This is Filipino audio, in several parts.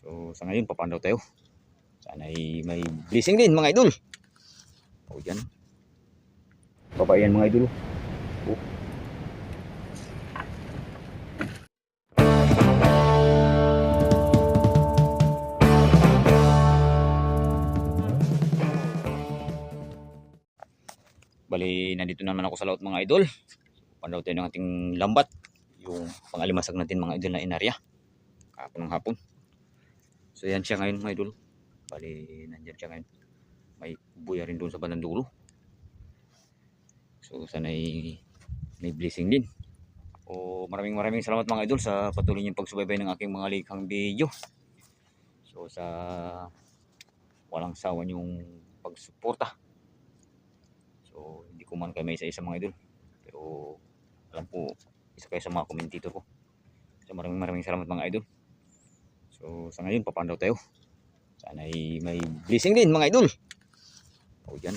So sa ngayon papandaw tayo. Sana ay may blessing din mga idol. O yan. Babayan mga idol. Oh. Bali, nandito naman ako sa laot mga idol. Pandaw tayo ng ating lambat. Yung pangalimasag natin mga idol na inarya. Kahapon ng hapon. So yan siya ngayon mga idol. Bali, nandyan siya ngayon. May buya rin doon sa bandang dulo. So sana may blessing din. O maraming salamat mga idol sa patuloy niyong pagsubaybay ng aking mga likhang video. So sa walang sawa niyong pagsuporta. So hindi ko man kayo may isa-isa mga idol. Pero alam po, isa kayo sa mga commentator ko. So maraming salamat mga idol. So sa ngayon papandaw tayo. Sana may blessing din mga idol. O yan.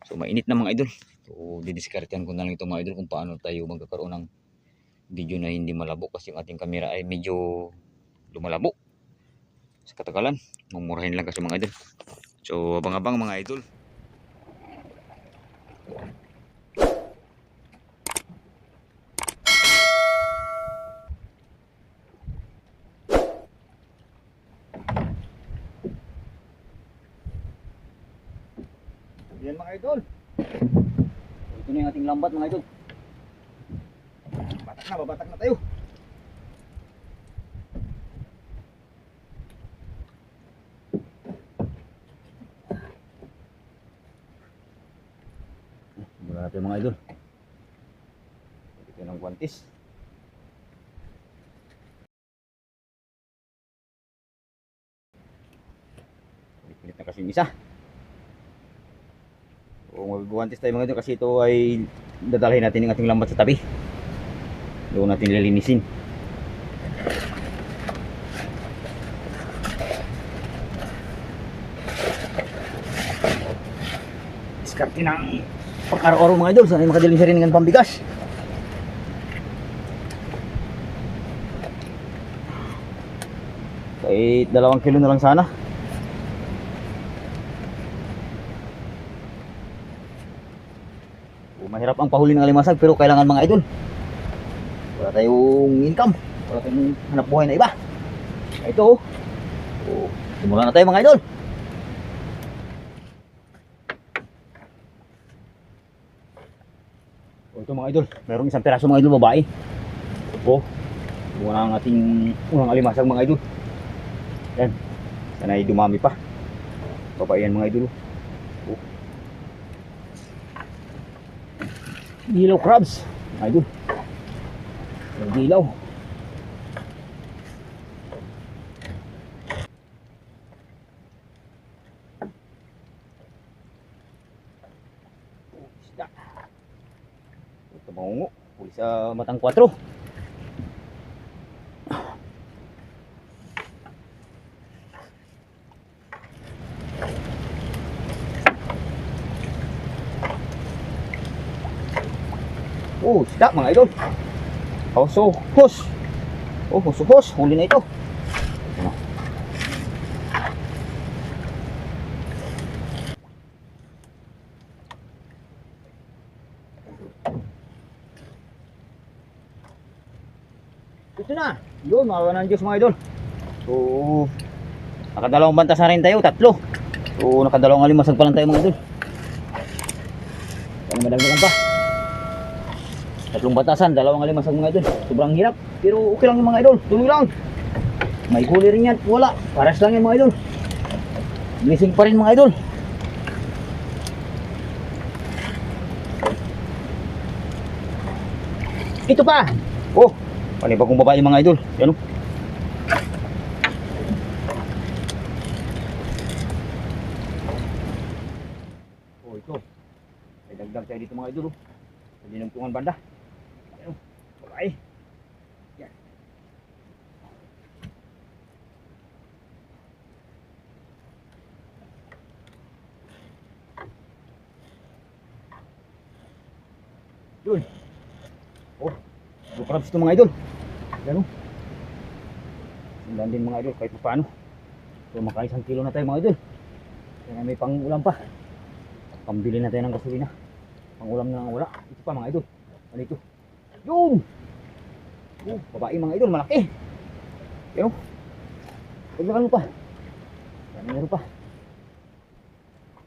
So mainit na mga idol. So didiskartehan ko na lang ito mga idol kung paano tayo magkakaroon ng video na hindi malabo. Kasi yung ating camera ay medyo lumalabo. Sa katagalan, mumurahin lang kasi mga idol. So abang-abang mga idol. Yan mga idol. Ito na yung ating lambat mga idol. Babatak na tayo. Mula natin mga idol. Ito ng guantes. Pilit na kasi yung isa. Kung mag-guantes tayo mga idol kasi ito ay dadalhin natin yung ating lambat sa tabi. Doon natin lilinisin. Diskarte ng pagkaraoro mga idol. Sana makadaling siya rin ng pambigas. Kahit 2 kilo na lang sana. Mahirap ang pahuli ng alimasag pero kailangan mga idol. Wala tayong income, wala tayong hanap buhay na iba. Ito simulan na tayo mga idol. Ito mga idol, mayroong isang piraso mga idol babae. Muna ang ating unang alimasag mga idol. Yan, sana ay dumami pa. Babae yan mga idol. Yellow crabs mga idol. Dilaw. Isda. Ito maungo. Huli sa matang 4. Isda mga idol. Hos. Hos. Huli na ito. Ito na. Yun, mga ng Diyos mga idol. So, nakadalawang bantas na rin tayo, 3. So, nakadalawang alimasag pa lang tayo mga idol. Kaya madagdagan pa. 3 batasan, 2 alimasag mga idol. Sobrang hirap, pero okay lang yung mga idol. Tuloy lang. May huli rin yan, wala. Paras lang yan mga idol. Blessing pa rin mga idol. Ito pa. Panibagong babae mga idol. Yan ito. May dagdag tayo dito mga idol. Sa dinungtungan banda. Babae. Yan. Yun. Crabs ito mga idol. Yan Sundan din mga idol kahit paano. So maka 1 kilo na tayo mga idol. Kaya may pang-ulam pa. Pambili na tayo ng gasolina. Pang-ulam na wala. Ito pa mga idol. Ano ito? Yun! Oh, babae mga idol, malaki. Pero, ano pa? Meron pa.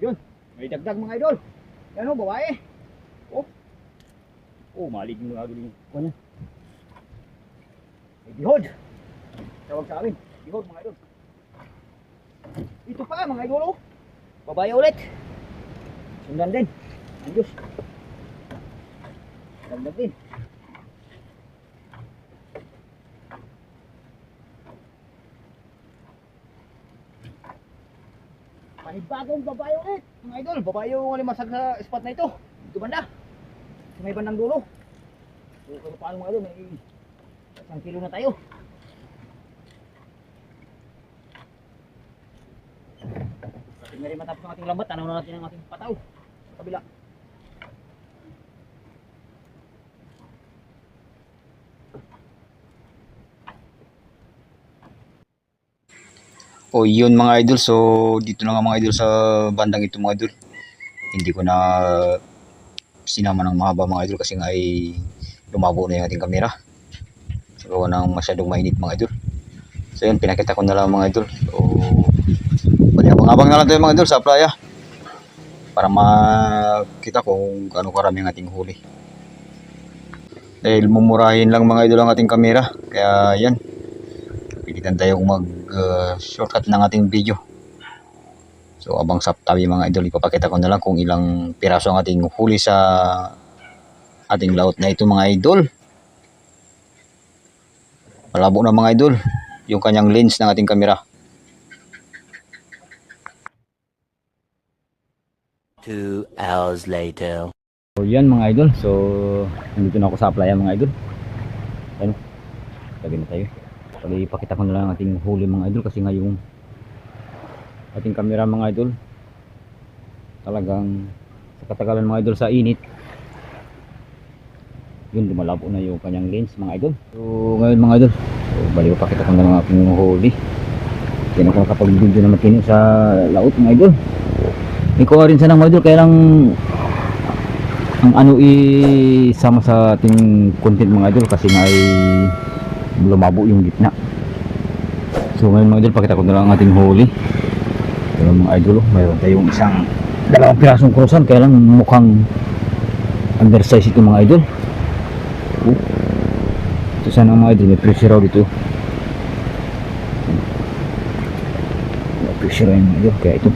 Yun, may dagdag mga idol. Yan o, babae. Oh, oh, malig mga idol yung kanya. May bihod. Tawag sa amin, bihod mga idol. Ito pa mga idol oh. Babae ulit. Sundan din. Ang Diyos. Dagdag din. Panibagong babae ulit. Mga idol, babae yung limasag sa spot na ito. Ito banda. Sa may bandang dulo. So, kung paano mga idol, may 1 kilo na tayo. Kasi na rin matapos ang ating lambat, tanaw na natin ang ating pataw sa kabila. O yun mga idol, so dito na nga mga idol sa bandang ito mga idol. Hindi ko na sinama ng mahaba mga idol kasi nga ay lumabo na yung ating kamera. So nang masyadong mainit mga idol. So yun, pinakita ko na lang mga idol. So abang na lang tayo mga idol sa playa para makita kung gaano karami ang ating huli. Dahil mumurahin lang mga idol ang ating kamera, kaya yan, pilitan tayo mag shortcut ng ating video. So abang sa tabi mga idol, ipapakita ko na lang kung ilang piraso ang ating huli sa ating laot na ito mga idol. Malabo na mga idol yung kanyang lens ng ating kamera. 2 hours later. So yan mga idol, so nandito na ako sa playa mga idol. Ano, lagi na tayo. Ipakita ko na lang ating huli mga idol kasi nga yung ating camera mga idol talagang sa katagalan mga idol sa init yun lumalabo na yung kanyang lens mga idol. So ngayon mga idol, so, bali ipakita ko na lang ating huli. Yan ako nakapag-video na matino sa laot mga idol. Ikaw rin sana mga idol, kaya lang ang ano isama sa ating content mga idol kasi nga ay lumabo yung gitna. So ngayon mga idol, pakita ko na lang ang ating huli. Pero mga idol, mayroon tayong dalawang pirasong krusan, kaya lang mukhang undersize ito mga idol. Ito sana mga idol, may pressure raw dito. May pressure raw mga idol, kaya ito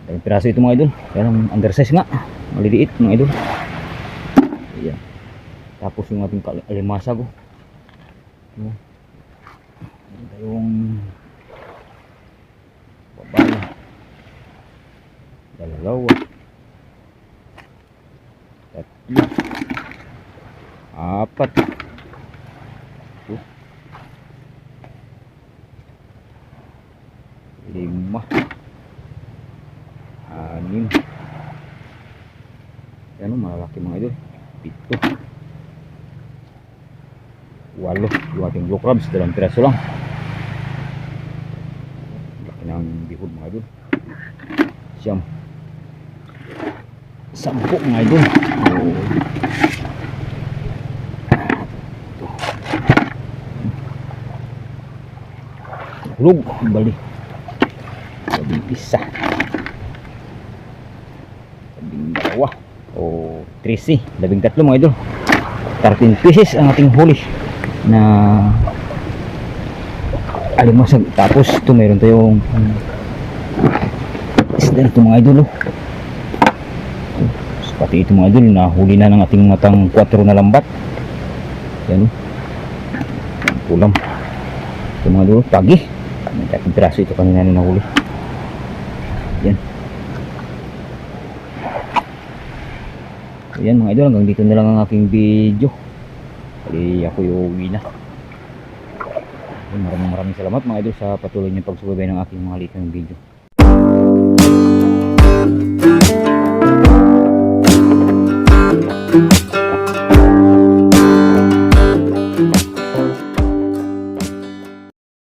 dalawang piraso ito mga idol, kaya lang undersize nga, maliliit mga idol. Ayan. Tapos yung ating alimasag yung babae, dalawa, tatlo, apat, lima, anim, yan o, malalaki mga idol, 7, 8 yung ating blue crabs, 2 piraso lang. Laki ng bihod mga idol. 10 mga idol. Hulog bali 11, 12 o 13 mga idol. 13 pieces ang ating huli na alimasag. Tapos ito meron tayong isda ito mga idol. So, pati ito mga idol, nahuli na ng ating matang 4 na lambat. Yan ulam ito mga idol, pagi. May tatlong piraso ito kanina na nahuli. Yan. So, yan mga idol, hanggang dito na lang ang aking video. Kali ako uuwi na. Maraming salamat mga idol sa patuloy niyong pagsubaybay ng aking mga litong video.